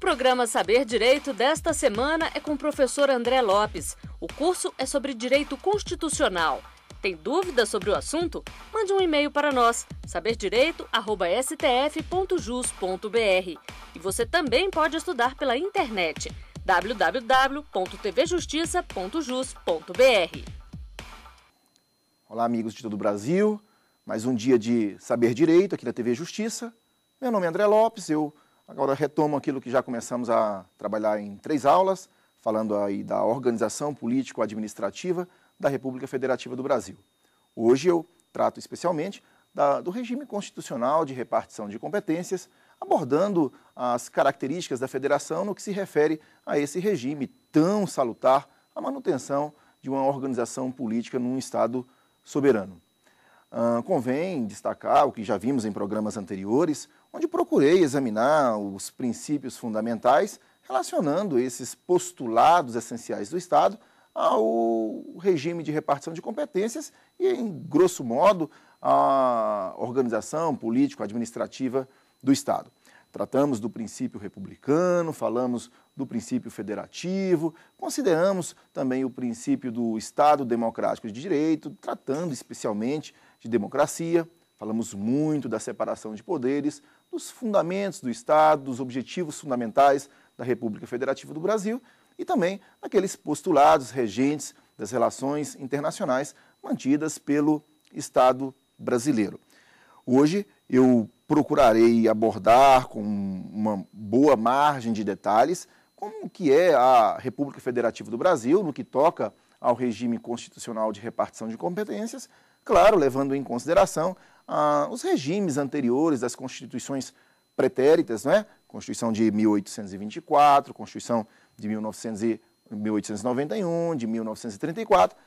programa Saber Direito desta semana é com o professor André Lopes. O curso é sobre direito constitucional. Tem dúvidas sobre o assunto? Mande um e-mail para nós, saberdireito@stf.jus.br. E você também pode estudar pela internet, www.tvjustiça.jus.br. Olá, amigos de todo o Brasil. Mais um dia de Saber Direito aqui na TV Justiça. Meu nome é André Lopes, eu agora retomo aquilo que já começamos a trabalhar em 3 aulas, falando aí da organização político-administrativa da República Federativa do Brasil. Hoje eu trato especialmente do regime constitucional de repartição de competências, abordando as características da federação no que se refere a esse regime tão salutar, a manutenção de uma organização política num Estado soberano. Convém destacar o que já vimos em programas anteriores, onde procurei examinar os princípios fundamentais relacionando esses postulados essenciais do Estado ao regime de repartição de competências e, em grosso modo, a organização político-administrativa do Estado. Tratamos do princípio republicano, falamos do princípio federativo, consideramos também o princípio do Estado democrático de direito, tratando especialmente de democracia, falamos muito da separação de poderes, dos fundamentos do Estado, dos objetivos fundamentais da República Federativa do Brasil e também aqueles postulados regentes das relações internacionais mantidas pelo Estado brasileiro. Hoje eu procurarei abordar com uma boa margem de detalhes como que é a República Federativa do Brasil no que toca ao regime constitucional de repartição de competências, claro, levando em consideração os regimes anteriores das constituições pretéritas, não é? Constituição de 1824, Constituição de 1891, de 1934,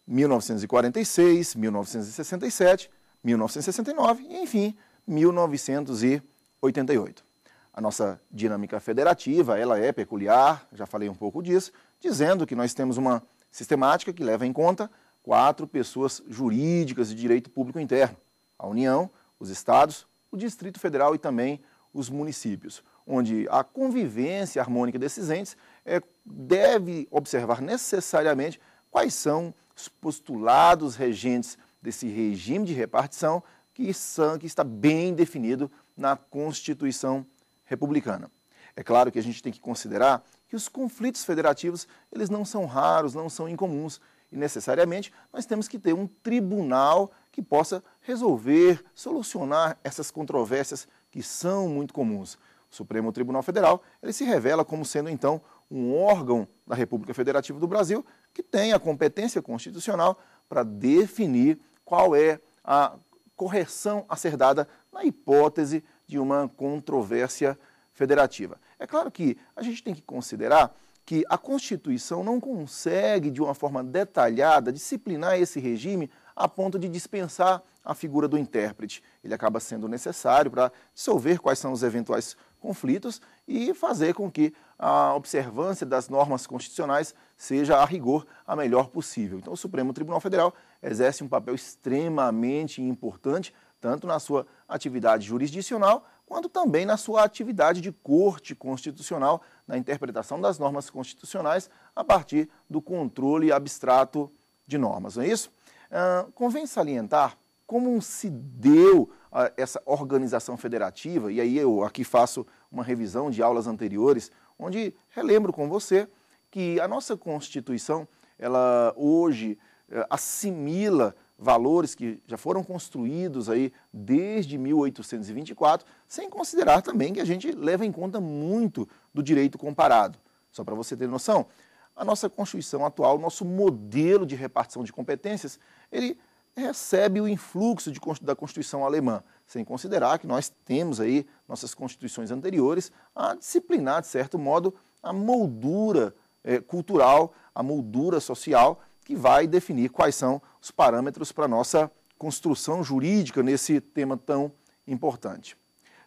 1946, 1967, 1969 e, enfim, 1988. A nossa dinâmica federativa, ela é peculiar, já falei um pouco disso, dizendo que nós temos uma sistemática que leva em conta 4 pessoas jurídicas de direito público interno: a União, os Estados, o Distrito Federal e também os municípios, onde a convivência harmônica desses entes deve observar necessariamente quais são os postulados regentes desse regime de repartição que está bem definido na Constituição republicana. É claro que a gente tem que considerar que os conflitos federativos eles não são raros, não são incomuns, e necessariamente nós temos que ter um tribunal que possa resolver, solucionar essas controvérsias que são muito comuns. O Supremo Tribunal Federal ele se revela como sendo, então, um órgão da República Federativa do Brasil que tem a competência constitucional para definir qual é a correção a ser dada na hipótese de uma controvérsia federativa. É claro que a gente tem que considerar que a Constituição não consegue, de uma forma detalhada, disciplinar esse regime a ponto de dispensar a figura do intérprete. Ele acaba sendo necessário para dissolver quais são os eventuais conflitos e fazer com que a observância das normas constitucionais seja, a rigor, a melhor possível. Então, o Supremo Tribunal Federal exerce um papel extremamente importante, tanto na sua atividade jurisdicional, quanto também na sua atividade de corte constitucional, na interpretação das normas constitucionais a partir do controle abstrato de normas, não é isso? Convém salientar como se deu essa organização federativa, e aí eu aqui faço uma revisão de aulas anteriores, onde relembro com você que a nossa Constituição, ela hoje assimila valores que já foram construídos aí desde 1824, sem considerar também que a gente leva em conta muito do direito comparado. Só para você ter noção, a nossa Constituição atual, nosso modelo de repartição de competências, ele recebe o influxo da Constituição alemã, sem considerar que nós temos aí nossas constituições anteriores a disciplinar, de certo modo, a moldura cultural, a moldura social, que vai definir quais são os parâmetros para a nossa construção jurídica nesse tema tão importante.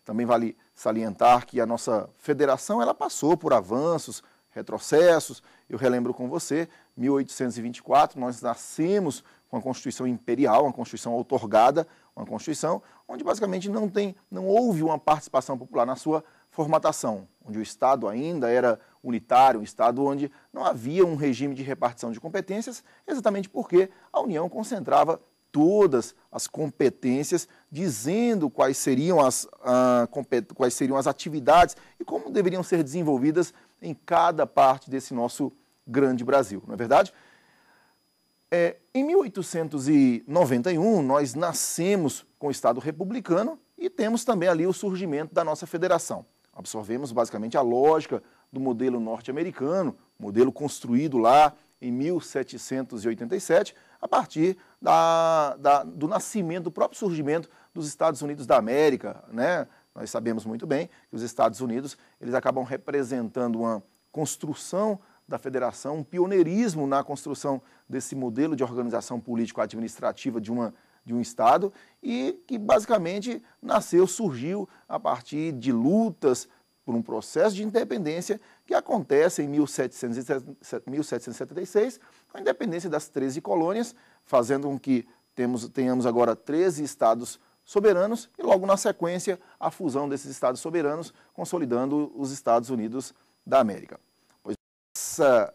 Também vale salientar que a nossa federação ela passou por avanços, retrocessos. Eu relembro com você, 1824, nós nascemos com a Constituição Imperial, uma Constituição outorgada, uma Constituição onde basicamente não houve uma participação popular na sua formatação, onde o Estado ainda era unitário, um Estado onde não havia um regime de repartição de competências, exatamente porque a União concentrava todas as competências, dizendo quais seriam as atividades e como deveriam ser desenvolvidas em cada parte desse nosso grande Brasil, não é verdade? Em 1891, nós nascemos com o Estado republicano e temos também ali o surgimento da nossa federação. Absorvemos basicamente a lógica do modelo norte-americano, modelo construído lá em 1787, a partir do nascimento, do próprio surgimento dos Estados Unidos da América, né? Nós sabemos muito bem que os Estados Unidos eles acabam representando uma construção da federação, um pioneirismo na construção desse modelo de organização político-administrativa de um Estado e que basicamente surgiu a partir de lutas por um processo de independência que acontece em 1776, com a independência das 13 colônias, fazendo com que tenhamos agora 13 estados soberanos e logo na sequência a fusão desses estados soberanos, consolidando os Estados Unidos da América. Pois essa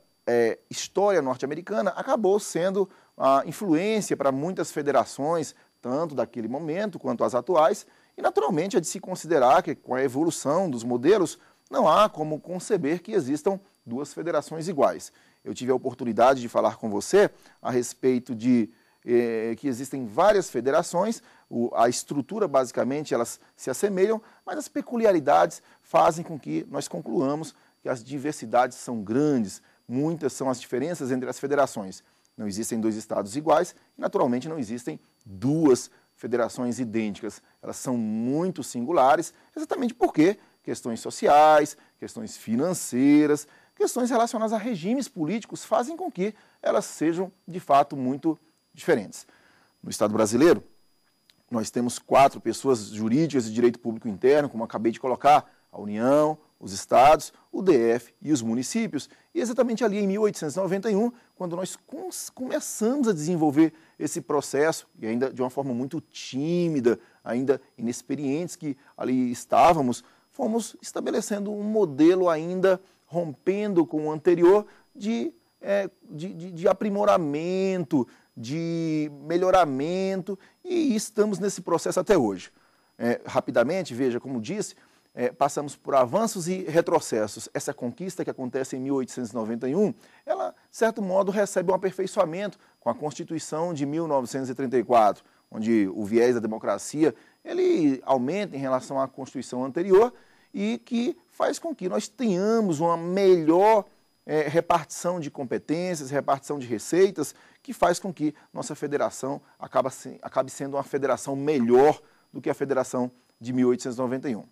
história norte-americana acabou sendo a influência para muitas federações, tanto daquele momento quanto as atuais, e naturalmente é de se considerar que com a evolução dos modelos não há como conceber que existam duas federações iguais. Eu tive a oportunidade de falar com você a respeito de que existem várias federações, a estrutura basicamente elas se assemelham, mas as peculiaridades fazem com que nós concluamos que as diversidades são grandes, muitas são as diferenças entre as federações. Não existem dois estados iguais e naturalmente não existem duas federações idênticas. Elas são muito singulares, exatamente porque questões sociais, questões financeiras, questões relacionadas a regimes políticos fazem com que elas sejam, de fato, muito diferentes. No Estado brasileiro, nós temos 4 pessoas jurídicas de direito público interno, como acabei de colocar, a União, os estados, o DF e os municípios. E exatamente ali em 1891, quando nós começamos a desenvolver esse processo, e ainda de uma forma muito tímida, ainda inexperientes que ali estávamos, fomos estabelecendo um modelo ainda rompendo com o anterior de aprimoramento, de melhoramento, e estamos nesse processo até hoje. Rapidamente, veja, como disse, passamos por avanços e retrocessos. Essa conquista que acontece em 1891, ela, de certo modo, recebe um aperfeiçoamento com a Constituição de 1934, onde o viés da democracia ele aumenta em relação à Constituição anterior e que faz com que nós tenhamos uma melhor repartição de competências, repartição de receitas, que faz com que nossa federação acabe sendo uma federação melhor do que a federação de 1891.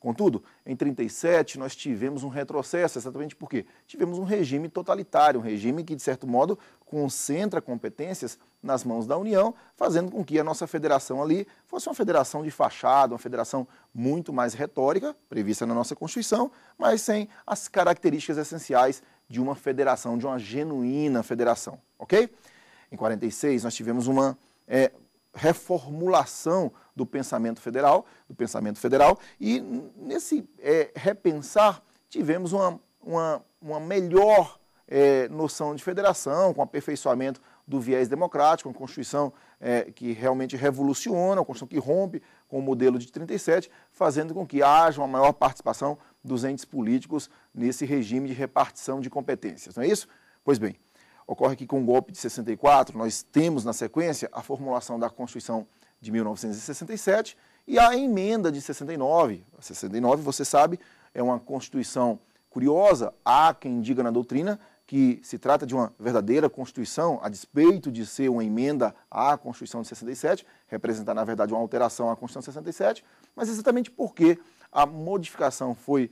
Contudo, em 1937, nós tivemos um retrocesso, exatamente porque tivemos um regime totalitário, um regime que, de certo modo, concentra competências nas mãos da União, fazendo com que a nossa federação ali fosse uma federação de fachada, uma federação muito mais retórica, prevista na nossa Constituição, mas sem as características essenciais de uma federação, de uma genuína federação, ok? Em 1946, nós tivemos uma reformulação do pensamento federal, e nesse repensar tivemos uma melhor noção de federação, com aperfeiçoamento do viés democrático, uma Constituição que realmente revoluciona, uma Constituição que rompe com o modelo de 1937, fazendo com que haja uma maior participação dos entes políticos nesse regime de repartição de competências, não é isso? Pois bem, ocorre que com o golpe de 64, nós temos na sequência a formulação da Constituição de 1967 e a emenda de 69. A 69, você sabe, é uma Constituição curiosa. Há quem diga na doutrina que se trata de uma verdadeira Constituição, a despeito de ser uma emenda à Constituição de 67, representar, na verdade, uma alteração à Constituição de 67, mas exatamente porque a modificação foi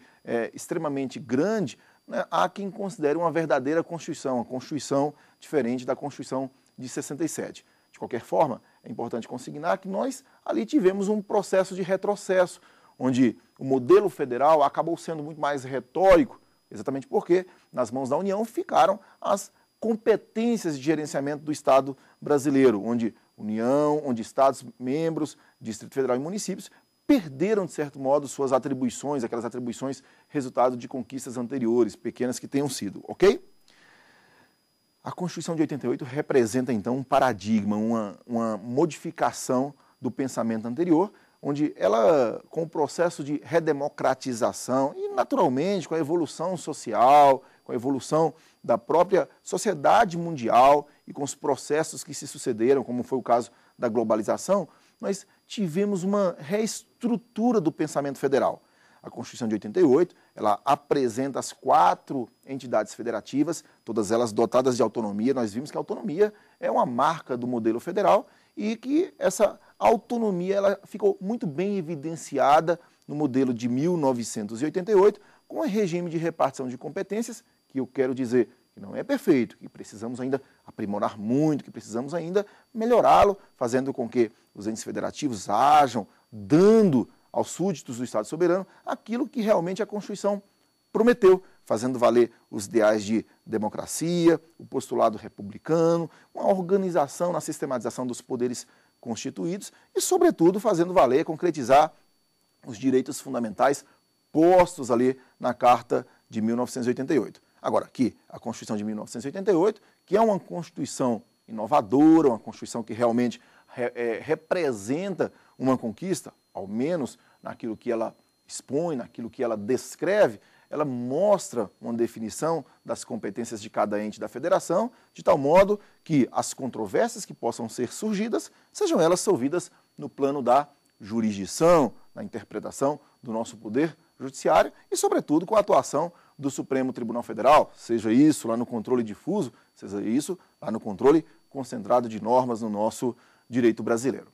extremamente grande, né, há quem considere uma verdadeira Constituição, uma Constituição diferente da Constituição de 67. De qualquer forma, é importante consignar que nós ali tivemos um processo de retrocesso, onde o modelo federal acabou sendo muito mais retórico, exatamente porque nas mãos da União ficaram as competências de gerenciamento do Estado brasileiro, onde União, onde Estados membros, Distrito Federal e municípios perderam, de certo modo, suas atribuições, aquelas atribuições resultado de conquistas anteriores, pequenas que tenham sido, ok? A Constituição de 88 representa, então, um paradigma, uma modificação do pensamento anterior, onde ela, com o processo de redemocratização e, naturalmente, com a evolução social, com a evolução da própria sociedade mundial e com os processos que se sucederam, como foi o caso da globalização, nós tivemos uma reestrutura do pensamento federal. A Constituição de 88, ela apresenta as 4 entidades federativas, todas elas dotadas de autonomia. Nós vimos que a autonomia é uma marca do modelo federal e que essa autonomia ela ficou muito bem evidenciada no modelo de 1988, com o regime de repartição de competências, que eu quero dizer que não é perfeito, que precisamos ainda aprimorar muito, que precisamos ainda melhorá-lo, fazendo com que os entes federativos hajam, dando aos súditos do Estado soberano aquilo que realmente a Constituição prometeu, fazendo valer os ideais de democracia, o postulado republicano, uma organização na sistematização dos poderes constituídos e, sobretudo, fazendo valer, concretizar os direitos fundamentais postos ali na Carta de 1988. Agora, aqui, a Constituição de 1988, que é uma Constituição inovadora, uma Constituição que realmente representa uma conquista, ao menos naquilo que ela expõe, naquilo que ela descreve, ela mostra uma definição das competências de cada ente da federação, de tal modo que as controvérsias que possam ser surgidas, sejam elas solvidas no plano da jurisdição, na interpretação do nosso poder judiciário e, sobretudo, com a atuação do Supremo Tribunal Federal, seja isso lá no controle difuso, seja isso lá no controle concentrado de normas no nosso direito brasileiro.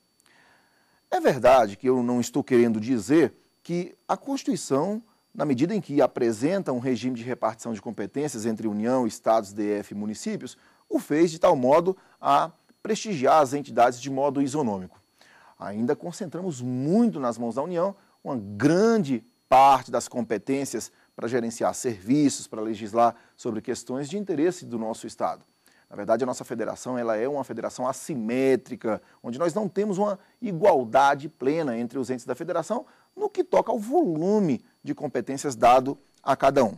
É verdade que eu não estou querendo dizer que a Constituição, na medida em que apresenta um regime de repartição de competências entre União, Estados, DF e municípios, o fez de tal modo a prestigiar as entidades de modo isonômico. Ainda concentramos muito nas mãos da União uma grande parte das competências para gerenciar serviços, para legislar sobre questões de interesse do nosso Estado. Na verdade, a nossa federação ela é uma federação assimétrica, onde nós não temos uma igualdade plena entre os entes da federação no que toca ao volume de competências dado a cada um.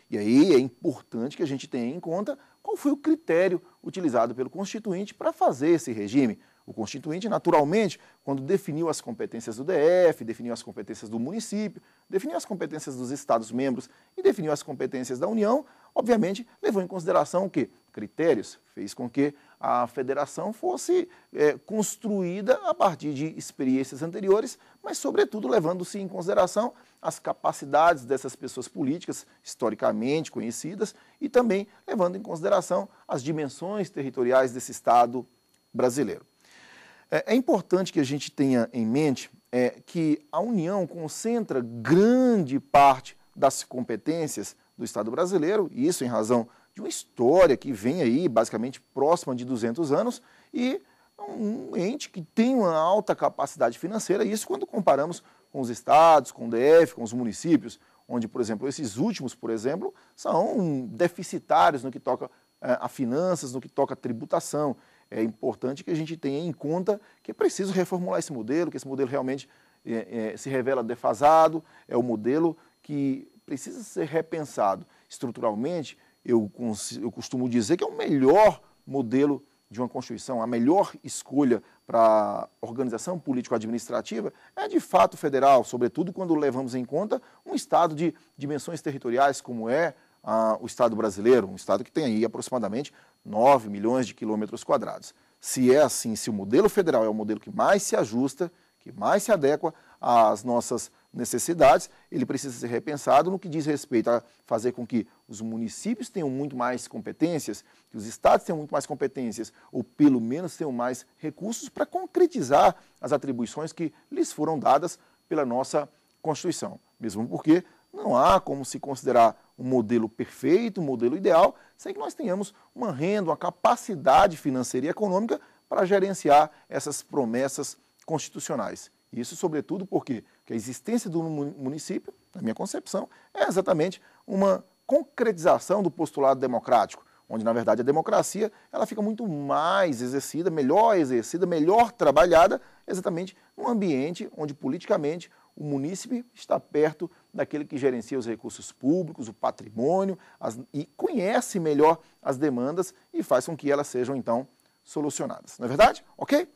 E aí é importante que a gente tenha em conta qual foi o critério utilizado pelo Constituinte para fazer esse regime. O Constituinte, naturalmente, quando definiu as competências do DF, definiu as competências do município, definiu as competências dos Estados-membros e definiu as competências da União, obviamente, levou em consideração o quê? Critérios, fez com que a federação fosse construída a partir de experiências anteriores, mas, sobretudo, levando-se em consideração as capacidades dessas pessoas políticas, historicamente conhecidas, e também levando em consideração as dimensões territoriais desse Estado brasileiro. É importante que a gente tenha em mente que a União concentra grande parte das competências do Estado brasileiro, e isso em razão de uma história que vem aí basicamente próxima de 200 anos e um ente que tem uma alta capacidade financeira, isso quando comparamos com os estados, com o DF, com os municípios, onde, por exemplo, esses últimos, por exemplo, são deficitários no que toca a finanças, no que toca a tributação. É importante que a gente tenha em conta que é preciso reformular esse modelo, que esse modelo realmente se revela defasado, é o modelo que precisa ser repensado estruturalmente. Eu costumo dizer que é o melhor modelo de uma Constituição, a melhor escolha para a organização político-administrativa é de fato federal, sobretudo quando levamos em conta um Estado de dimensões territoriais como é o Estado brasileiro, um Estado que tem aí aproximadamente 9 milhões de quilômetros quadrados. Se é assim, se o modelo federal é o modelo que mais se ajusta, que mais se adequa às nossas necessidades, ele precisa ser repensado no que diz respeito a fazer com que os municípios tenham muito mais competências, que os estados tenham muito mais competências, ou pelo menos tenham mais recursos para concretizar as atribuições que lhes foram dadas pela nossa Constituição. Mesmo porque não há como se considerar um modelo perfeito, um modelo ideal, sem que nós tenhamos uma renda, uma capacidade financeira e econômica para gerenciar essas promessas constitucionais. Isso, sobretudo, porque a existência do município, na minha concepção, é exatamente uma concretização do postulado democrático, onde, na verdade, a democracia ela fica muito mais exercida, melhor trabalhada, exatamente num ambiente onde, politicamente, o munícipe está perto daquele que gerencia os recursos públicos, o patrimônio, e conhece melhor as demandas e faz com que elas sejam, então, solucionadas. Não é verdade? Ok?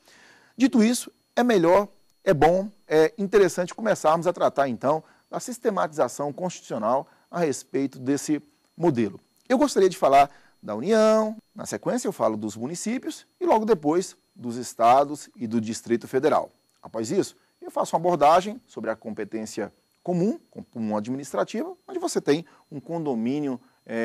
Dito isso, é melhor, é bom, é interessante começarmos a tratar, então, da sistematização constitucional a respeito desse modelo. Eu gostaria de falar da União, na sequência eu falo dos municípios e logo depois dos estados e do Distrito Federal. Após isso, eu faço uma abordagem sobre a competência comum administrativa, onde você tem um condomínio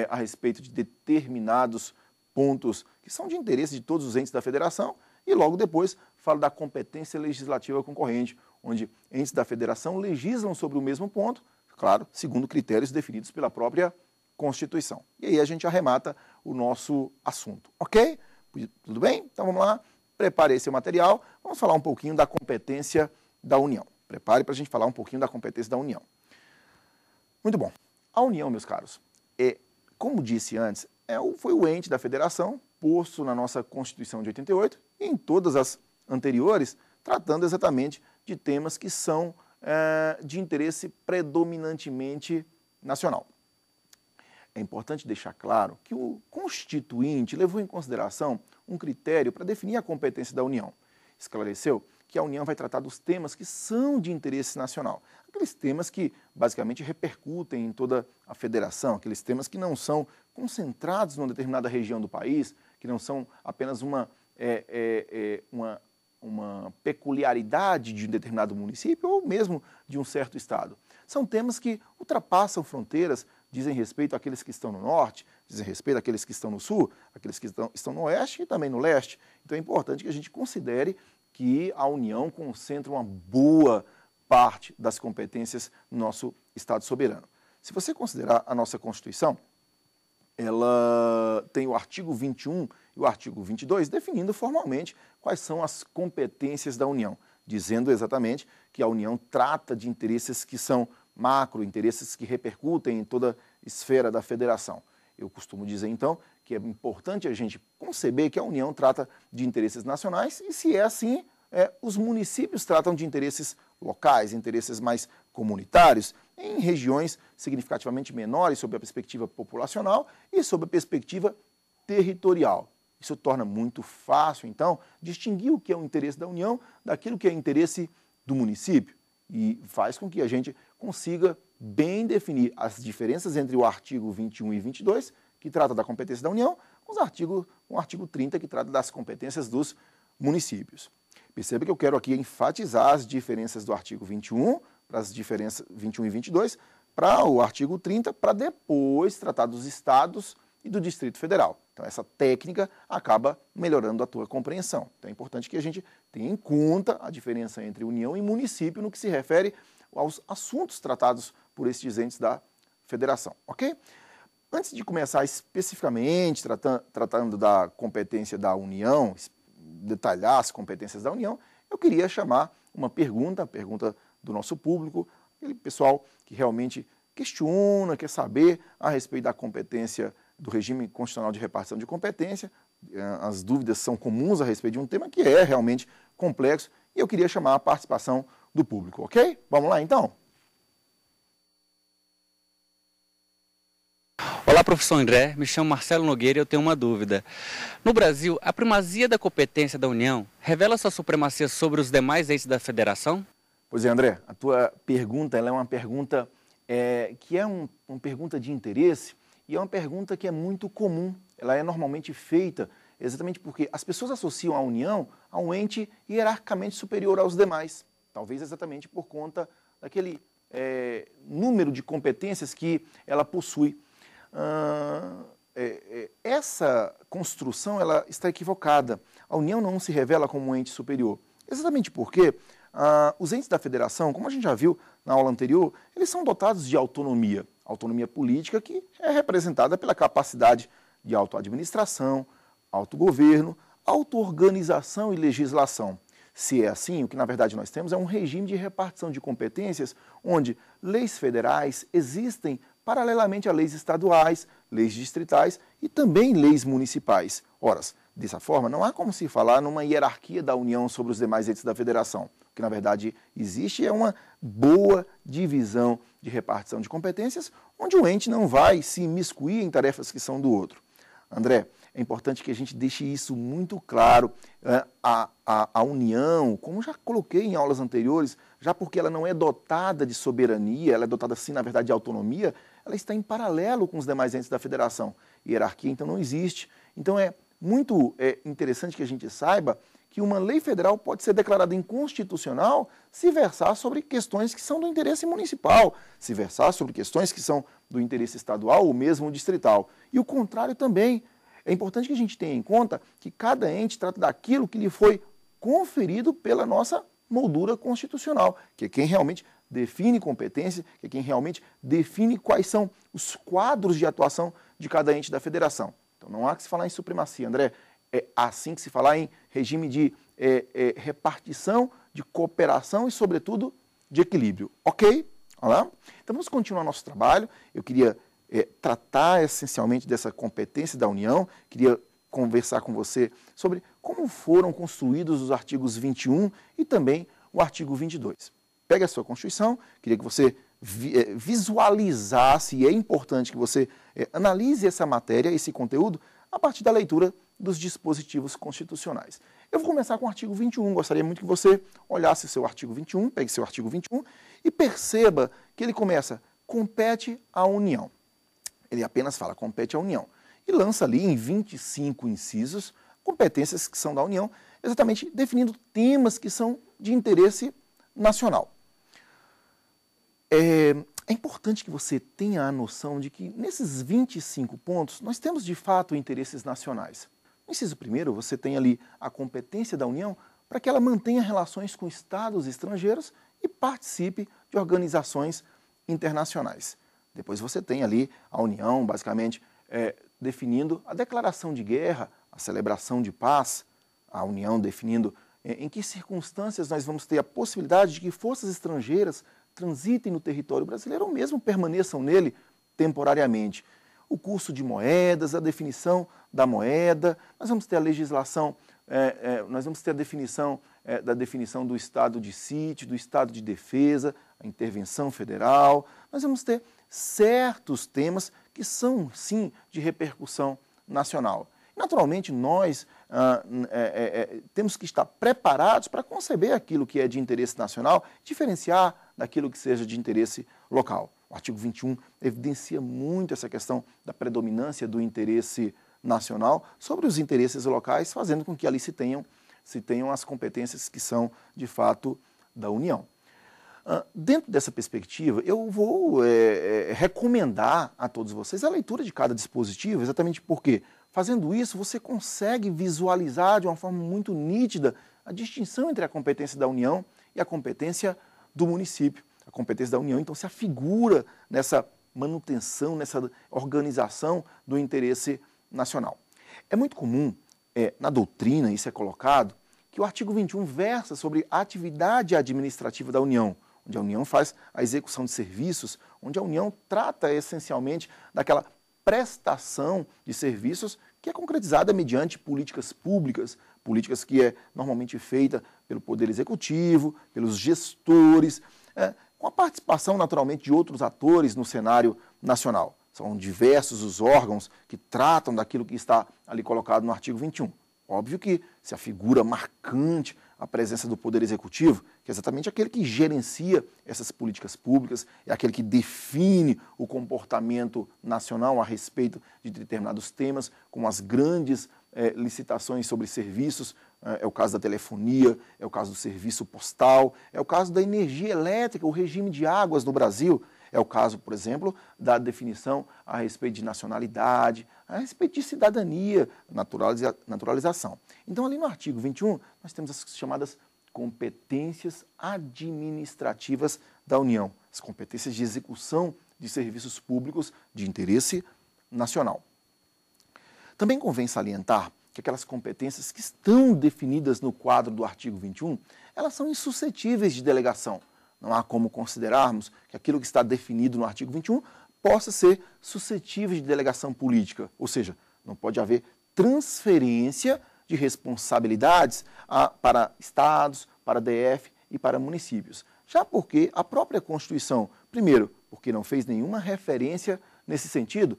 a respeito de determinados pontos que são de interesse de todos os entes da federação e logo depois falo da competência legislativa concorrente, onde entes da federação legislam sobre o mesmo ponto, claro, segundo critérios definidos pela própria Constituição. E aí a gente arremata o nosso assunto, ok? Tudo bem? Então vamos lá, prepare esse material, vamos falar um pouquinho da competência da União. Prepare para a gente falar um pouquinho da competência da União. Muito bom. A União, meus caros, como disse antes, foi o ente da federação posto na nossa Constituição de 88 e em todas as anteriores, tratando exatamente de temas que são de interesse predominantemente nacional. É importante deixar claro que o Constituinte levou em consideração um critério para definir a competência da União. Esclareceu que a União vai tratar dos temas que são de interesse nacional, aqueles temas que basicamente repercutem em toda a federação, aqueles temas que não são concentrados numa determinada região do país, que não são apenas uma peculiaridade de um determinado município ou mesmo de um certo estado. São temas que ultrapassam fronteiras, dizem respeito àqueles que estão no norte, dizem respeito àqueles que estão no sul, àqueles que estão no oeste e também no leste. Então é importante que a gente considere que a União concentra uma boa parte das competências no nosso Estado soberano. Se você considerar a nossa Constituição, ela tem o artigo 21 e o artigo 22 definindo formalmente quais são as competências da União, dizendo exatamente que a União trata de interesses que são macro, interesses que repercutem em toda a esfera da federação. Eu costumo dizer, então, que é importante a gente conceber que a União trata de interesses nacionais e, se é assim, os municípios tratam de interesses locais, interesses mais comunitários, em regiões significativamente menores sob a perspectiva populacional e sob a perspectiva territorial. Isso torna muito fácil, então, distinguir o que é o interesse da União daquilo que é interesse do município e faz com que a gente consiga bem definir as diferenças entre o artigo 21 e 22, que trata da competência da União, com o artigo 30, que trata das competências dos municípios. Perceba que eu quero aqui enfatizar as diferenças do artigo 21, para as diferenças 21 e 22, para o artigo 30, para depois tratar dos estados e do Distrito Federal. Então, essa técnica acaba melhorando a tua compreensão. Então, é importante que a gente tenha em conta a diferença entre União e município no que se refere aos assuntos tratados por estes entes da federação, ok? Antes de começar especificamente tratando da competência da União, detalhar as competências da União, eu queria chamar uma pergunta, a pergunta do nosso público, aquele pessoal que realmente questiona, quer saber a respeito da competência do regime constitucional de repartição de competência. As dúvidas são comuns a respeito de um tema que é realmente complexo e eu queria chamar a participação do público, ok? Vamos lá, então? Olá, professor André. Me chamo Marcelo Nogueira e eu tenho uma dúvida. No Brasil, a primazia da competência da União revela sua supremacia sobre os demais entes da federação? Pois é, André, a tua pergunta ela é uma pergunta que é uma pergunta de interesse e é uma pergunta que é muito comum. Ela é normalmente feita exatamente porque as pessoas associam a União a um ente hierarquicamente superior aos demais. Talvez exatamente por conta daquele número de competências que ela possui. Essa construção ela está equivocada. A União não se revela como um ente superior. Exatamente porque os entes da federação, como a gente já viu na aula anterior, eles são dotados de autonomia. Autonomia política que é representada pela capacidade de autoadministração, autogoverno, auto-organização e legislação. Se é assim, o que na verdade nós temos é um regime de repartição de competências onde leis federais existem paralelamente a leis estaduais, leis distritais e também leis municipais. Ora, dessa forma, não há como se falar numa hierarquia da União sobre os demais entes da Federação. O que, na verdade, existe é uma boa divisão de repartição de competências, onde o ente não vai se imiscuir em tarefas que são do outro. André, é importante que a gente deixe isso muito claro. A União, como já coloquei em aulas anteriores, já porque ela não é dotada de soberania, ela é dotada, sim, na verdade, de autonomia, ela está em paralelo com os demais entes da Federação. Hierarquia, então, não existe. Então, é muito interessante que a gente saiba que uma lei federal pode ser declarada inconstitucional se versar sobre questões que são do interesse municipal, se versar sobre questões que são do interesse estadual ou mesmo distrital. E o contrário também. É importante que a gente tenha em conta que cada ente trata daquilo que lhe foi conferido pela nossa moldura constitucional, que é quem realmente define competência, que é quem realmente define quais são os quadros de atuação de cada ente da federação. Então não há que se falar em supremacia, André. É assim que se falar em regime de repartição, de cooperação e, sobretudo, de equilíbrio. Ok? Olha lá. Então vamos continuar nosso trabalho. Eu queria tratar essencialmente dessa competência da União, queria conversar com você sobre como foram construídos os artigos 21 e também o artigo 22. Pegue a sua Constituição, queria que você visualizasse, e é importante que você analise essa matéria, esse conteúdo, a partir da leitura dos dispositivos constitucionais. Eu vou começar com o artigo 21, gostaria muito que você olhasse o seu artigo 21, pegue seu artigo 21 e perceba que ele começa, compete à União. Ele apenas fala, compete à União. E lança ali em 25 incisos competências que são da União, exatamente definindo temas que são de interesse nacional. É importante que você tenha a noção de que nesses 25 pontos nós temos de fato interesses nacionais. No inciso primeiro, você tem ali a competência da União para que ela mantenha relações com estados estrangeiros e participe de organizações internacionais. Depois você tem ali a União, basicamente, definindo a declaração de guerra, a celebração de paz, a União definindo em que circunstâncias nós vamos ter a possibilidade de que forças estrangeiras transitem no território brasileiro ou mesmo permaneçam nele temporariamente. O curso de moedas, a definição da moeda, nós vamos ter a legislação, nós vamos ter a definição da definição do estado de sítio, do estado de defesa, a intervenção federal, nós vamos ter certos temas que são, sim, de repercussão nacional. Naturalmente, nós temos que estar preparados para conceber aquilo que é de interesse nacional, diferenciar daquilo que seja de interesse local. O artigo 21 evidencia muito essa questão da predominância do interesse nacional sobre os interesses locais, fazendo com que ali se tenham as competências que são, de fato, da União. Dentro dessa perspectiva, eu vou recomendar a todos vocês a leitura de cada dispositivo, exatamente porque, fazendo isso, você consegue visualizar de uma forma muito nítida a distinção entre a competência da União e a competência do município. A competência da União, então, se afigura nessa manutenção, nessa organização do interesse nacional. É muito comum, na doutrina, isso é colocado, que o artigo 21 versa sobre a atividade administrativa da União, onde a União faz a execução de serviços, onde a União trata essencialmente daquela prestação de serviços que é concretizada mediante políticas públicas, políticas que é normalmente feita pelo Poder Executivo, pelos gestores, com a participação naturalmente de outros atores no cenário nacional. São diversos os órgãos que tratam daquilo que está ali colocado no artigo 21. Óbvio que se afigura marcante a presença do Poder Executivo, que é exatamente aquele que gerencia essas políticas públicas, é aquele que define o comportamento nacional a respeito de determinados temas, como as grandes licitações sobre serviços, é o caso da telefonia, é o caso do serviço postal, é o caso da energia elétrica, o regime de águas no Brasil, é o caso, por exemplo, da definição a respeito de nacionalidade, a respeito de cidadania, naturalização. Então, ali no artigo 21, nós temos as chamadas competências administrativas da União, as competências de execução de serviços públicos de interesse nacional. Também convém salientar que aquelas competências que estão definidas no quadro do artigo 21, elas são insuscetíveis de delegação. Não há como considerarmos que aquilo que está definido no artigo 21 possa ser suscetível de delegação política, ou seja, não pode haver transferência de responsabilidades para estados, para DF e para municípios. Já porque a própria Constituição, primeiro, porque não fez nenhuma referência nesse sentido,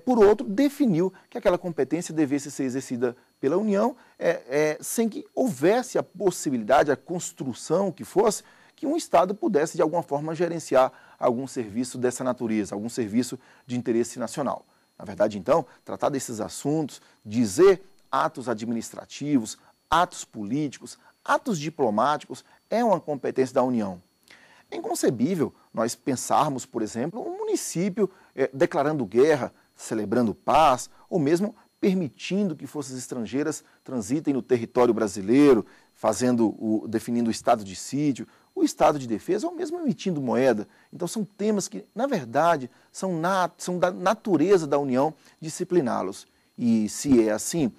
por outro, definiu que aquela competência devesse ser exercida pela União, sem que houvesse a possibilidade, a construção que fosse, que um Estado pudesse, de alguma forma, gerenciar algum serviço dessa natureza, algum serviço de interesse nacional. Na verdade, então, tratar desses assuntos, dizer atos administrativos, atos políticos, atos diplomáticos, é uma competência da União. É inconcebível nós pensarmos, por exemplo, um município declarando guerra, celebrando paz, ou mesmo permitindo que forças estrangeiras transitem no território brasileiro, definindo o estado de sítio, o estado de defesa, ou mesmo emitindo moeda. Então são temas que, na verdade, são da natureza da União discipliná-los. E se é assim,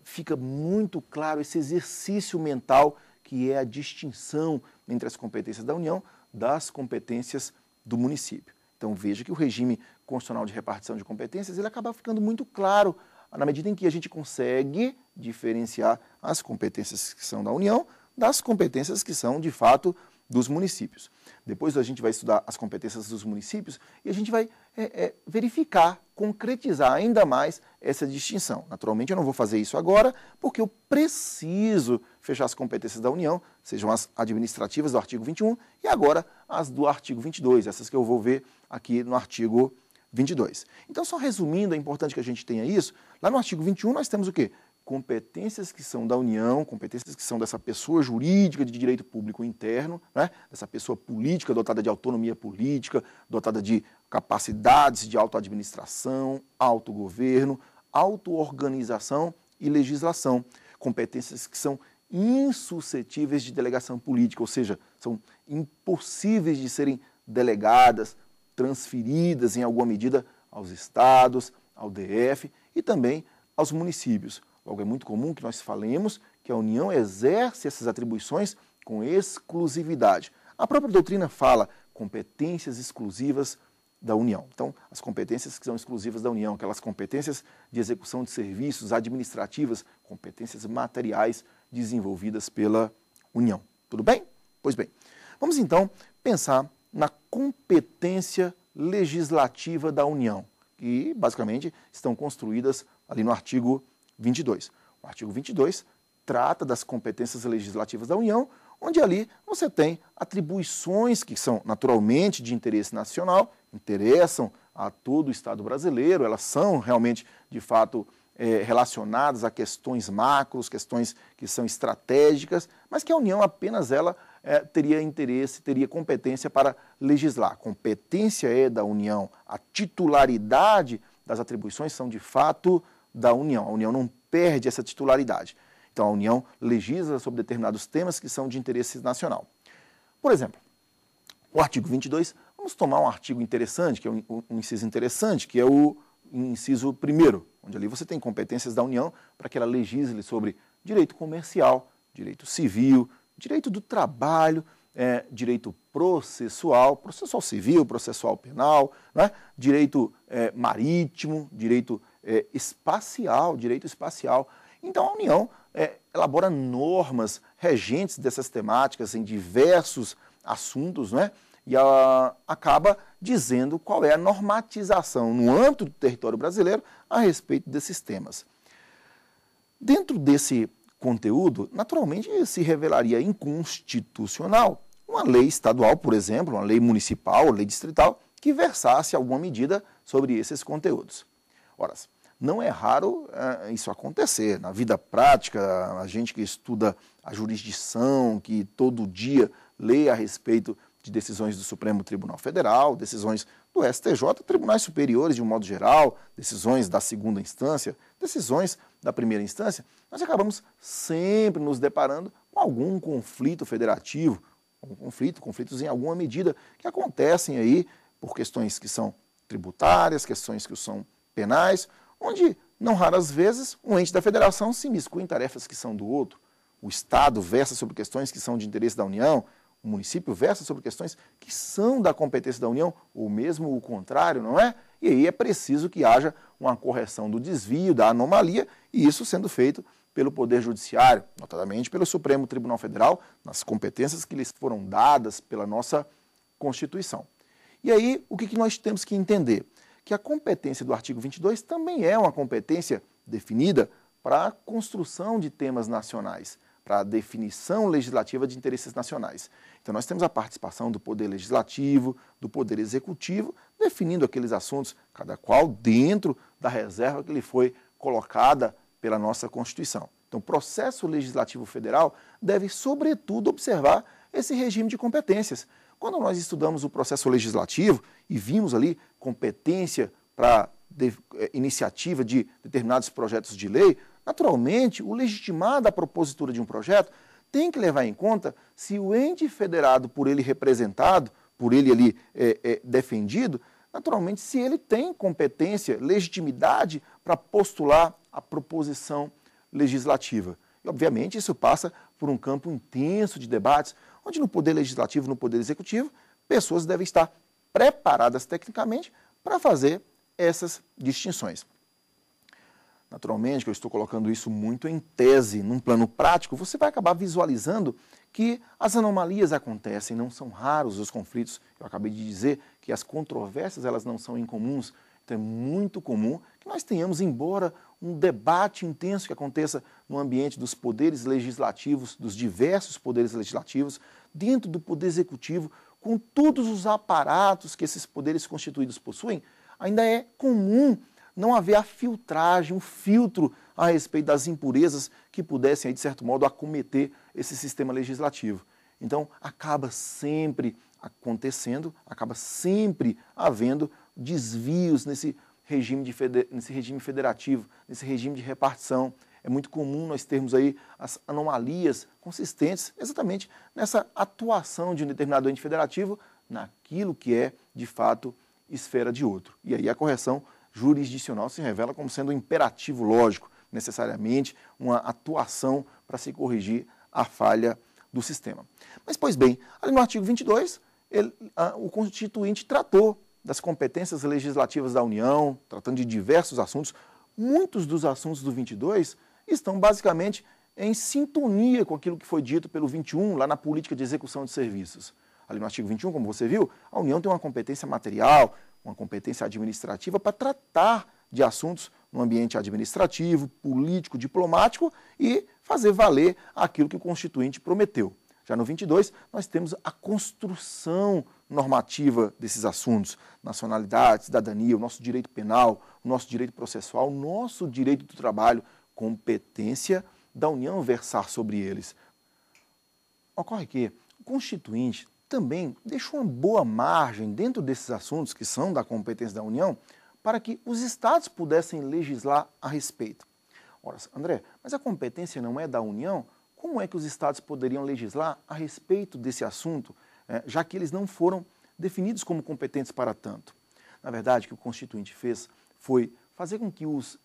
fica muito claro esse exercício mental que é a distinção entre as competências da União das competências do município. Então veja que o regime constitucional de repartição de competências ele acaba ficando muito claro na medida em que a gente consegue diferenciar as competências que são da União das competências que são, de fato, dos municípios. Depois a gente vai estudar as competências dos municípios e a gente vai verificar, concretizar ainda mais essa distinção. Naturalmente eu não vou fazer isso agora, porque eu preciso fechar as competências da União, sejam as administrativas do artigo 21 e agora as do artigo 22, essas que eu vou ver aqui no artigo 22. Então, só resumindo, é importante que a gente tenha isso. Lá no artigo 21 nós temos o quê? Competências que são da União, competências que são dessa pessoa jurídica de direito público interno, né? Dessa pessoa política dotada de autonomia política, dotada de capacidades de autoadministração, autogoverno, autoorganização e legislação. Competências que são insuscetíveis de delegação política, ou seja, são impossíveis de serem delegadas, transferidas em alguma medida aos estados, ao DF e também aos municípios. Logo, é muito comum que nós falemos que a União exerce essas atribuições com exclusividade. A própria doutrina fala competências exclusivas da União. Então, as competências que são exclusivas da União, aquelas competências de execução de serviços administrativas, competências materiais desenvolvidas pela União. Tudo bem? Pois bem, vamos então pensar na competência legislativa da União, que basicamente estão construídas ali no artigo 22. O artigo 22 trata das competências legislativas da União, onde ali você tem atribuições que são naturalmente de interesse nacional, interessam a todo o Estado brasileiro, elas são realmente, de fato, relacionadas a questões macros, questões que são estratégicas, mas que a União apenas ela teria interesse, teria competência para legislar. A competência é da União, a titularidade das atribuições são de fato da União. A União não perde essa titularidade. Então a União legisla sobre determinados temas que são de interesse nacional. Por exemplo, o artigo 22, vamos tomar um artigo interessante, que é um inciso interessante, que é o inciso 1º, onde ali você tem competências da União para que ela legisle sobre direito comercial, direito civil, direito do trabalho, direito processual civil, processual penal, né? Direito marítimo, direito espacial, direito espacial. Então a União elabora normas regentes dessas temáticas em diversos assuntos, né? E ela acaba dizendo qual é a normatização no âmbito do território brasileiro a respeito desses temas. Dentro desse conteúdo, naturalmente se revelaria inconstitucional uma lei estadual, por exemplo, uma lei municipal, lei distrital, que versasse alguma medida sobre esses conteúdos. Ora, não é raro isso acontecer. Na vida prática, a gente que estuda a jurisdição, que todo dia lê a respeito de decisões do Supremo Tribunal Federal, decisões do STJ, tribunais superiores de um modo geral, decisões da segunda instância, decisões da primeira instância, nós acabamos sempre nos deparando com algum conflito federativo, conflitos em alguma medida que acontecem aí por questões que são tributárias, questões que são penais, onde, não raras vezes, um ente da federação se imiscui em tarefas que são do outro. O Estado versa sobre questões que são de interesse da União, o município versa sobre questões que são da competência da União, ou mesmo o contrário, não é? E aí é preciso que haja uma correção do desvio, da anomalia, e isso sendo feito pelo Poder Judiciário, notadamente pelo Supremo Tribunal Federal, nas competências que lhes foram dadas pela nossa Constituição. E aí, o que nós temos que entender? Que a competência do artigo 22 também é uma competência definida para a construção de temas nacionais, para a definição legislativa de interesses nacionais. Então, nós temos a participação do Poder Legislativo, do Poder Executivo, definindo aqueles assuntos, cada qual dentro da reserva que lhe foi colocada pela nossa Constituição. Então, o processo legislativo federal deve, sobretudo, observar esse regime de competências. Quando nós estudamos o processo legislativo e vimos ali competência para iniciativa de determinados projetos de lei, naturalmente, o legitimado à propositura de um projeto tem que levar em conta se o ente federado por ele representado, por ele ali defendido, naturalmente, se ele tem competência, legitimidade para postular a proposição legislativa. E, obviamente, isso passa por um campo intenso de debates, onde no Poder Legislativo e no Poder Executivo, pessoas devem estar preparadas tecnicamente para fazer essas distinções. Naturalmente, que eu estou colocando isso muito em tese, num plano prático, você vai acabar visualizando que as anomalias acontecem, não são raros os conflitos. Eu acabei de dizer que as controvérsias elas não são incomuns, então é muito comum que nós tenhamos, embora um debate intenso que aconteça no ambiente dos poderes legislativos, dos diversos poderes legislativos, dentro do Poder Executivo, com todos os aparatos que esses poderes constituídos possuem, ainda é comum não haver a filtragem, um filtro a respeito das impurezas que pudessem, aí, de certo modo, acometer esse sistema legislativo. Então, acaba sempre acontecendo, acaba sempre havendo desvios nesse regime federativo, nesse regime de repartição. É muito comum nós termos aí as anomalias consistentes exatamente nessa atuação de um determinado ente federativo naquilo que é, de fato, esfera de outro. E aí a correção jurisdicional se revela como sendo um imperativo lógico, necessariamente uma atuação para se corrigir a falha do sistema. Mas, pois bem, ali no artigo 22, o Constituinte tratou das competências legislativas da União, tratando de diversos assuntos. Muitos dos assuntos do 22 estão basicamente em sintonia com aquilo que foi dito pelo 21, lá na política de execução de serviços. Ali no artigo 21, como você viu, a União tem uma competência material, uma competência administrativa para tratar de assuntos no ambiente administrativo, político, diplomático e fazer valer aquilo que o Constituinte prometeu. Já no 22, nós temos a construção normativa desses assuntos, nacionalidade, cidadania, o nosso direito penal, o nosso direito processual, o nosso direito do trabalho, competência da União versar sobre eles. Ocorre que o Constituinte também deixou uma boa margem dentro desses assuntos que são da competência da União para que os estados pudessem legislar a respeito. Ora, André, mas a competência não é da União? Como é que os estados poderiam legislar a respeito desse assunto, já que eles não foram definidos como competentes para tanto? Na verdade, o que o Constituinte fez foi fazer com que os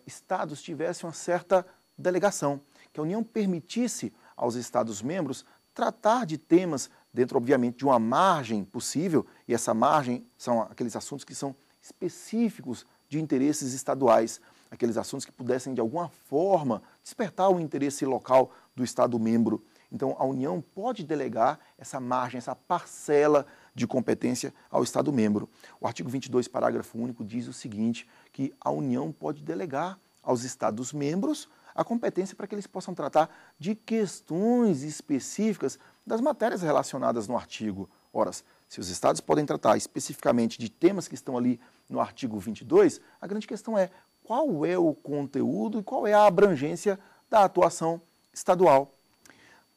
estados tivessem uma certa delegação, que a União permitisse aos estados-membros tratar de temas dentro, obviamente, de uma margem possível, e essa margem são aqueles assuntos que são específicos de interesses estaduais, aqueles assuntos que pudessem, de alguma forma, despertar o interesse local do Estado-membro. Então, a União pode delegar essa margem, essa parcela de competência ao Estado-membro. O artigo 22, parágrafo único, diz o seguinte, que a União pode delegar aos Estados-membros a competência para que eles possam tratar de questões específicas das matérias relacionadas no artigo. Ora, se os Estados podem tratar especificamente de temas que estão ali no artigo 22, a grande questão é qual é o conteúdo e qual é a abrangência da atuação estadual.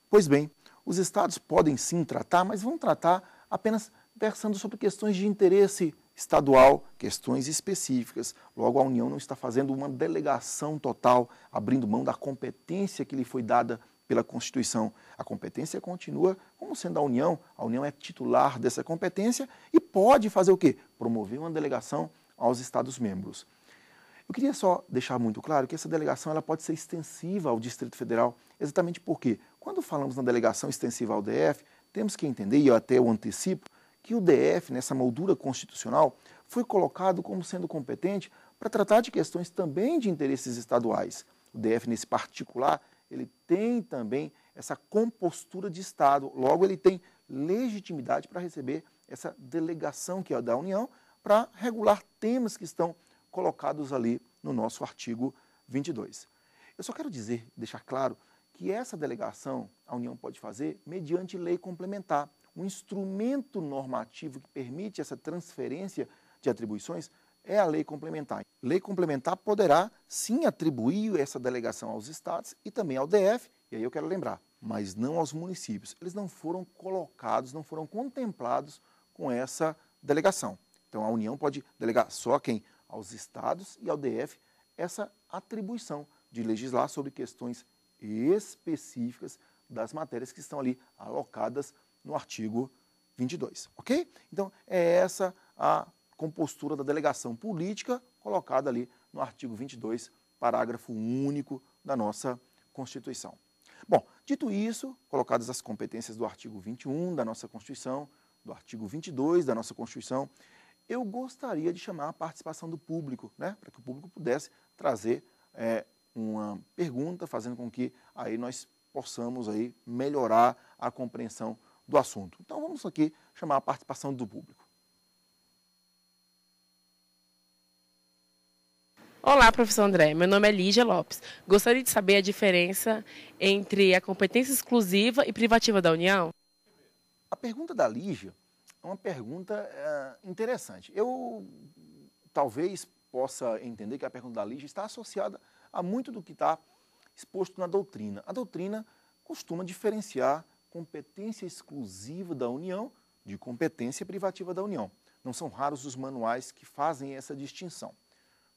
Pois bem, os Estados podem sim tratar, mas vão tratar apenas versando sobre questões de interesse estadual, questões específicas. Logo, a União não está fazendo uma delegação total, abrindo mão da competência que lhe foi dada pela Constituição. A competência continua como sendo da União. A União é titular dessa competência e pode fazer o quê? Promover uma delegação aos Estados-membros. Eu queria só deixar muito claro que essa delegação ela pode ser extensiva ao Distrito Federal, exatamente porque, quando falamos na delegação extensiva ao DF, temos que entender, e eu até o antecipo, que o DF, nessa moldura constitucional, foi colocado como sendo competente para tratar de questões também de interesses estaduais. O DF, nesse particular, ele tem também essa compostura de Estado, logo ele tem legitimidade para receber essa delegação que é da União para regular temas que estão colocados ali no nosso artigo 22. Eu só quero dizer, deixar claro, que essa delegação a União pode fazer mediante lei complementar. Um instrumento normativo que permite essa transferência de atribuições é a lei complementar. Lei complementar poderá, sim, atribuir essa delegação aos estados e também ao DF, e aí eu quero lembrar, mas não aos municípios. Eles não foram colocados, não foram contemplados com essa delegação. Então a União pode delegar só a quem? Aos estados e ao DF essa atribuição de legislar sobre questões específicas das matérias que estão ali alocadas no artigo 22, ok? Então, é essa a compostura da delegação política colocada ali no artigo 22, parágrafo único da nossa Constituição. Bom, dito isso, colocadas as competências do artigo 21 da nossa Constituição, do artigo 22 da nossa Constituição, eu gostaria de chamar a participação do público, né, para que o público pudesse trazer uma pergunta, fazendo com que aí nós possamos aí melhorar a compreensão do assunto. Então vamos aqui chamar a participação do público. Olá, professor André. Meu nome é Lígia Lopes. Gostaria de saber a diferença entre a competência exclusiva e privativa da União? A pergunta da Lígia é uma pergunta interessante. Eu talvez possa entender que a pergunta da Lígia está associada a muito do que está exposto na doutrina. A doutrina costuma diferenciar competência exclusiva da União de competência privativa da União. Não são raros os manuais que fazem essa distinção.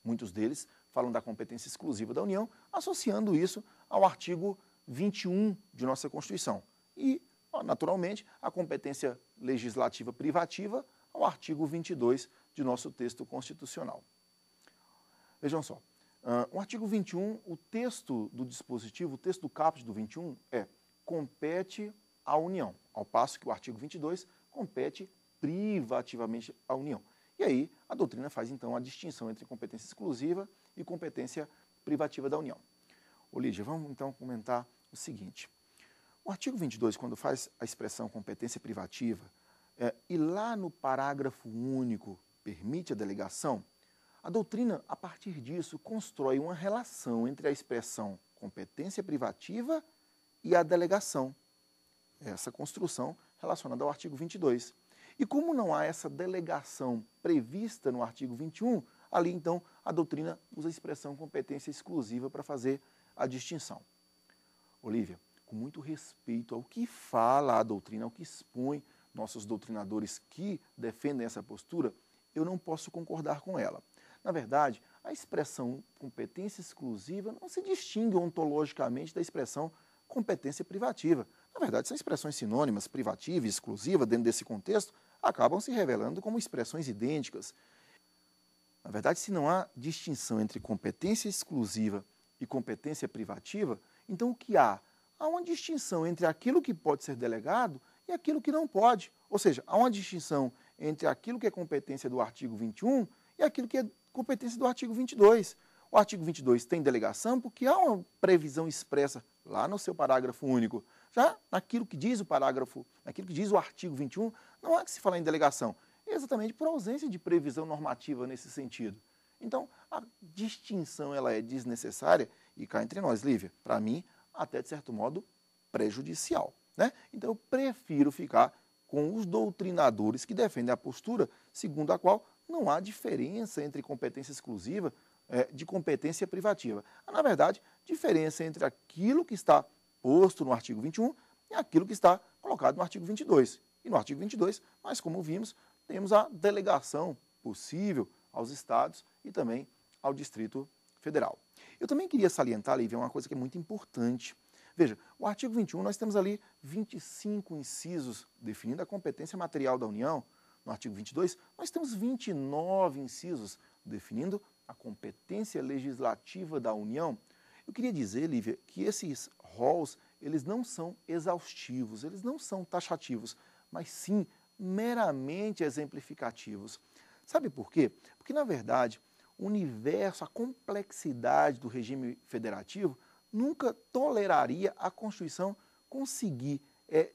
Muitos deles falam da competência exclusiva da União, associando isso ao artigo 21 de nossa Constituição. E, naturalmente, a competência legislativa privativa ao artigo 22 de nosso texto constitucional. Vejam só, o artigo 21, o texto do dispositivo, o texto do caput do 21 compete à União, ao passo que o artigo 22 compete privativamente à União. E aí a doutrina faz então a distinção entre competência exclusiva e competência privativa da União. Ô Lígia, vamos então comentar o seguinte. O artigo 22, quando faz a expressão competência privativa, e lá no parágrafo único permite a delegação, a doutrina, a partir disso, constrói uma relação entre a expressão competência privativa e a delegação. Essa construção relacionada ao artigo 22. E como não há essa delegação prevista no artigo 21, ali então a doutrina usa a expressão competência exclusiva para fazer a distinção. Olívia, com muito respeito ao que fala a doutrina, ao que expõe nossos doutrinadores que defendem essa postura, eu não posso concordar com ela. Na verdade, a expressão competência exclusiva não se distingue ontologicamente da expressão competência privativa. Na verdade, são expressões sinônimas, privativa e exclusiva, dentro desse contexto, acabam se revelando como expressões idênticas. Na verdade, se não há distinção entre competência exclusiva e competência privativa, então o que há? Há uma distinção entre aquilo que pode ser delegado e aquilo que não pode. Ou seja, há uma distinção entre aquilo que é competência do artigo 21 e aquilo que é competência do artigo 22. O artigo 22 tem delegação porque há uma previsão expressa lá no seu parágrafo único. Já naquilo que diz o parágrafo, naquilo que diz o artigo 21, não há que se falar em delegação, exatamente por ausência de previsão normativa nesse sentido. Então, a distinção ela é desnecessária e cá entre nós, Lívia, para mim, até de certo modo, prejudicial, né? Então, eu prefiro ficar com os doutrinadores que defendem a postura segundo a qual não há diferença entre competência exclusiva de competência privativa. Há, na verdade, diferença entre aquilo que está posto no artigo 21 e aquilo que está colocado no artigo 22. E no artigo 22, nós, como vimos, temos a delegação possível aos estados e também ao Distrito Federal. Eu também queria salientar, Lívia, uma coisa que é muito importante. Veja, o artigo 21, nós temos ali 25 incisos definindo a competência material da União. No artigo 22, nós temos 29 incisos definindo a competência legislativa da União. Eu queria dizer, Lívia, que esses rols, eles não são exaustivos, eles não são taxativos, mas sim meramente exemplificativos. Sabe por quê? Porque, na verdade, o universo, a complexidade do regime federativo nunca toleraria a Constituição conseguir,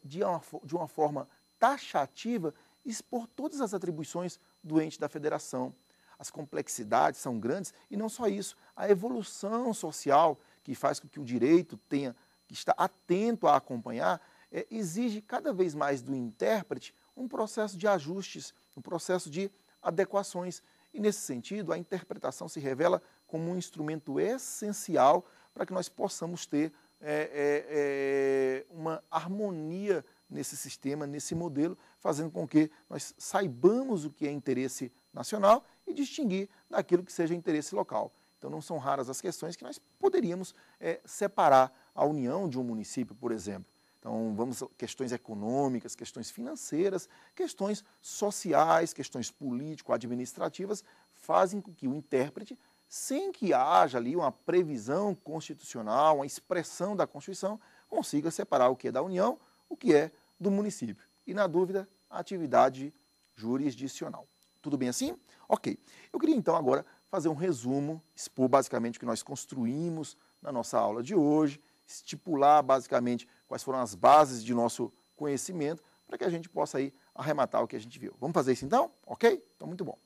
de uma forma taxativa, expor todas as atribuições do ente da federação. As complexidades são grandes e não só isso, a evolução social que faz com que o direito tenha que estar atento a acompanhar, exige cada vez mais do intérprete um processo de ajustes, um processo de adequações. E, nesse sentido, a interpretação se revela como um instrumento essencial para que nós possamos ter uma harmonia nesse sistema, nesse modelo, fazendo com que nós saibamos o que é interesse nacional e distinguir daquilo que seja interesse local. Então, não são raras as questões que nós poderíamos separar a união de um município, por exemplo. Então, questões econômicas, questões financeiras, questões sociais, questões político-administrativas, fazem com que o intérprete, sem que haja ali uma previsão constitucional, uma expressão da Constituição, consiga separar o que é da União, o que é do município. E, na dúvida, a atividade jurisdicional. Tudo bem assim? Ok. Eu queria, então, agora fazer um resumo, expor basicamente o que nós construímos na nossa aula de hoje, estipular basicamente quais foram as bases de nosso conhecimento, para que a gente possa aí arrematar o que a gente viu. Vamos fazer isso então? Ok? Então, muito bom.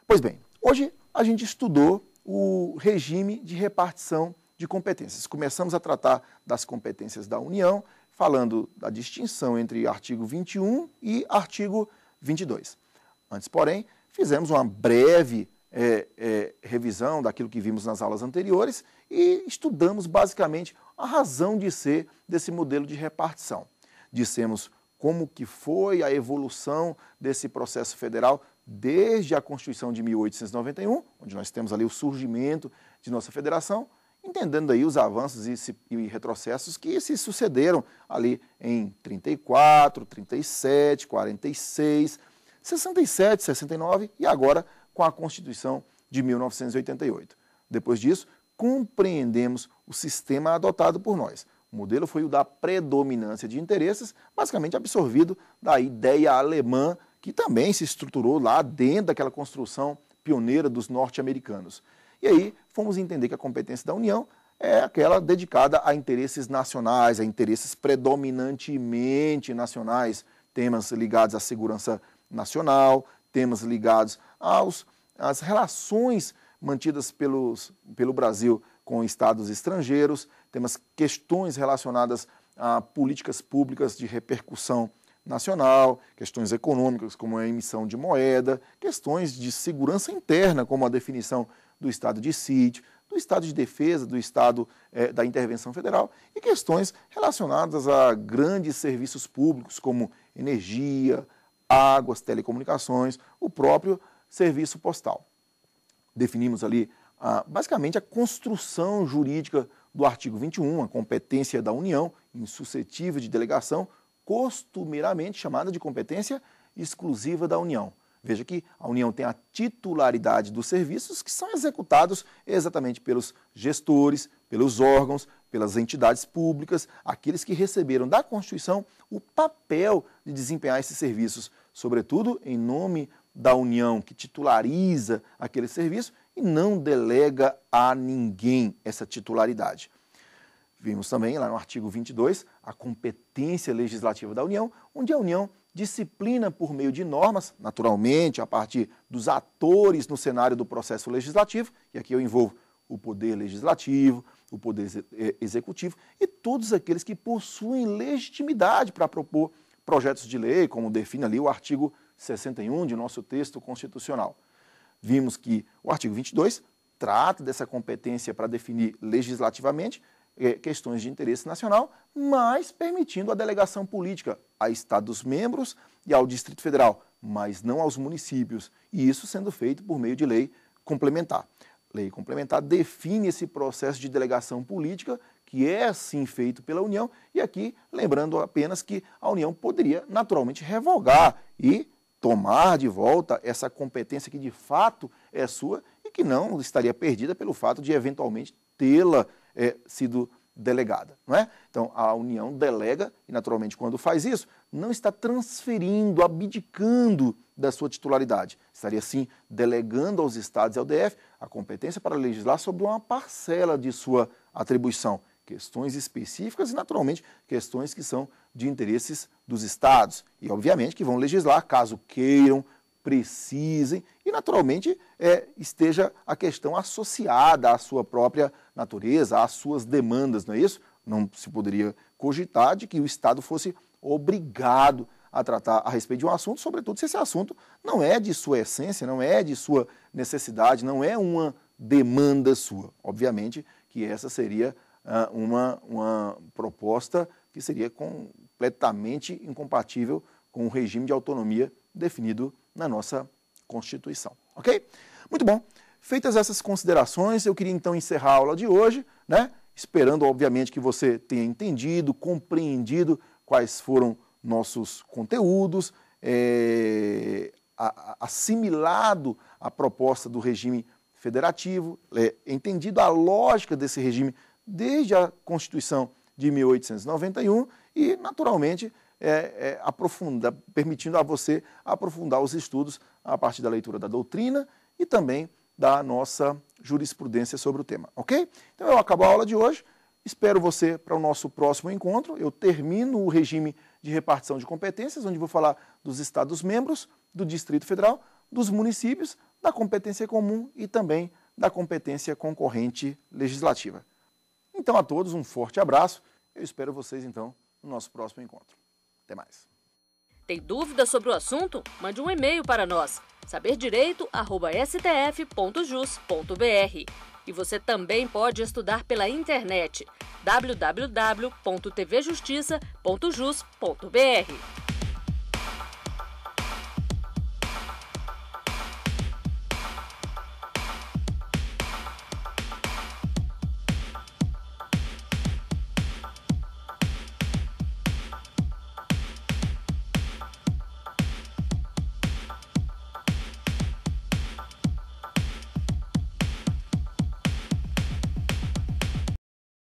Pois bem, hoje a gente estudou o regime de repartição de competências. Começamos a tratar das competências da União, falando da distinção entre artigo 21 e artigo 22. Antes, porém, fizemos uma breve revisão daquilo que vimos nas aulas anteriores e estudamos basicamente a razão de ser desse modelo de repartição. Dissemos como que foi a evolução desse processo federal desde a Constituição de 1891, onde nós temos ali o surgimento de nossa federação, entendendo aí os avanços e retrocessos que se sucederam ali em 34, 37, 46, 67, 69 e agora com a Constituição de 1988. Depois disso, compreendemos o sistema adotado por nós. O modelo foi o da predominância de interesses, basicamente absorvido da ideia alemã, que também se estruturou lá dentro daquela construção pioneira dos norte-americanos. E aí fomos entender que a competência da União é aquela dedicada a interesses nacionais, a interesses predominantemente nacionais, temas ligados à segurança nacional, temas ligados às relações mantidas pelo Brasil com estados estrangeiros, temos questões relacionadas a políticas públicas de repercussão nacional, questões econômicas como a emissão de moeda, questões de segurança interna como a definição do estado de sítio, do estado de defesa, do estado da intervenção federal e questões relacionadas a grandes serviços públicos como energia, águas, telecomunicações, o próprio serviço postal. Definimos ali basicamente a construção jurídica do artigo 21, a competência da União, insuscetível de delegação, costumeiramente chamada de competência exclusiva da União. Veja que a União tem a titularidade dos serviços que são executados exatamente pelos gestores, pelos órgãos, pelas entidades públicas, aqueles que receberam da Constituição o papel de desempenhar esses serviços, sobretudo em nome da União, que titulariza aquele serviço e não delega a ninguém essa titularidade. Vimos também, lá no artigo 22, a competência legislativa da União, onde a União disciplina por meio de normas, naturalmente, a partir dos atores no cenário do processo legislativo, e aqui eu envolvo o poder legislativo, o poder executivo e todos aqueles que possuem legitimidade para propor projetos de lei, como define ali o artigo 61 de nosso texto constitucional. Vimos que o artigo 22 trata dessa competência para definir legislativamente questões de interesse nacional, mas permitindo a delegação política a Estados-membros e ao Distrito Federal, mas não aos municípios, e isso sendo feito por meio de lei complementar. Lei complementar define esse processo de delegação política, que é assim feito pela União, e aqui lembrando apenas que a União poderia naturalmente revogar e tomar de volta essa competência que de fato é sua e que não estaria perdida pelo fato de eventualmente tê-la sido delegada, não é? Então, a União delega e, naturalmente, quando faz isso, não está transferindo, abdicando da sua titularidade. Estaria, sim, delegando aos estados e ao DF a competência para legislar sobre uma parcela de sua atribuição. Questões específicas e, naturalmente, questões que são de interesses dos estados. E, obviamente, que vão legislar caso queiram, precisem e, naturalmente, esteja a questão associada à sua própria natureza, às suas demandas, não é isso? Não se poderia cogitar de que o Estado fosse obrigado a tratar a respeito de um assunto, sobretudo se esse assunto não é de sua essência, não é de sua necessidade, não é uma demanda sua. Obviamente que essa seria uma proposta que seria completamente incompatível com o regime de autonomia definido na nossa Constituição, ok? Muito bom. Feitas essas considerações, eu queria então encerrar a aula de hoje, né? Esperando, obviamente, que você tenha entendido, compreendido quais foram nossos conteúdos, assimilado a proposta do regime federativo, entendido a lógica desse regime desde a Constituição de 1891 e, naturalmente, permitindo a você aprofundar os estudos a partir da leitura da doutrina e também da nossa jurisprudência sobre o tema, ok? Então eu acabo a aula de hoje, espero você para o nosso próximo encontro. Eu termino o regime de repartição de competências, onde vou falar dos Estados-membros, do Distrito Federal, dos municípios, da competência comum e também da competência concorrente legislativa. Então a todos um forte abraço, eu espero vocês então no nosso próximo encontro. Até mais. Tem dúvida sobre o assunto? Mande um e-mail para nós, saberdireito@stf.jus.br. E você também pode estudar pela internet, www.tvjustiça.jus.br.